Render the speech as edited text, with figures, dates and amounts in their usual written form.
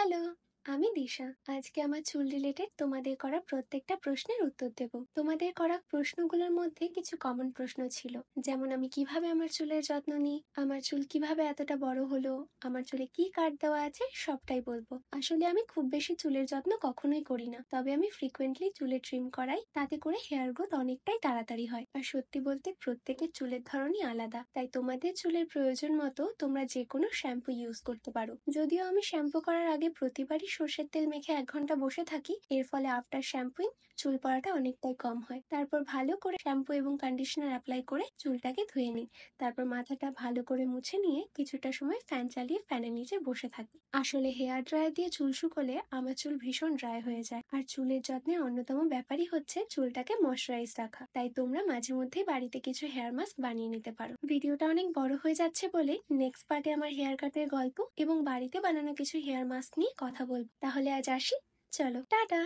Hello, আমি দিশা। আজকে আমার চুল রিলেটেড তোমাদের করা প্রত্যেকটা প্রশ্নের উত্তর দেব। তোমাদের করা প্রশ্নগুলোর মধ্যে কিছু কমন প্রশ্ন ছিল, যেমন আমি কিভাবে আমার চুলের যত্ন নিই, আমার চুল কিভাবে এতটা বড় হলো, আমার চুলে কি কাট দেওয়া আছে, সবটাই বলবো। আসলে আমি খুব বেশি চুলের যত্ন কখনোই করি না, তবে আমি ফ্রিকোয়েন্টলি চুলে ট্রিম করাই, তাতে করে হেয়ার গ্রোথ অনেকটাই তাড়াতাড়ি হয়। আর সত্যি বলতে প্রত্যেকের চুলের ধরনই আলাদা, তাই তোমাদের চুলের প্রয়োজন মতো তোমরা যে কোনো শ্যাম্পু ইউজ করতে পারো। যদিও আমি শ্যাম্পু করার আগে প্রতিবারই সর্ষের তেল মেখে 1 ঘন্টা বসে থাকি, এর ফলে আফটার শ্যাম্পুইং চুল পড়াটা অনেকটাই কম হয়। তারপর ভালো করে শ্যাম্পু এবং কন্ডিশনার অ্যাপ্লাই করে চুলটাকে ধুয়ে নিই। তারপর মাথাটা ভালো করে মুছে নিয়ে কিছুটা সময় ফ্যান চালিয়ে ফ্যানের নিচে বসে থাকি। আসলে হেয়ার ড্রায়ার দিয়ে চুল শুকোলে আমার চুল ভীষণ ড্রাই হয়ে যায়, আর চুলের যত্নের অন্যতম ব্যাপারই হচ্ছে চুলটাকে ময়শ্চারাইজ রাখা। তাই তোমরা মাঝে মধ্যেই বাড়িতে কিছু হেয়ার মাস্ক বানিয়ে নিতে পারো। ভিডিওটা অনেক বড় হয়ে যাচ্ছে বলে নেক্সট পার্টে আমার হেয়ার কাটের গল্প এবং বাড়িতে বানানো কিছু হেয়ার মাস্ক নিয়ে কথা বলবো। তাহলে আজ আসি, চলো টাটা।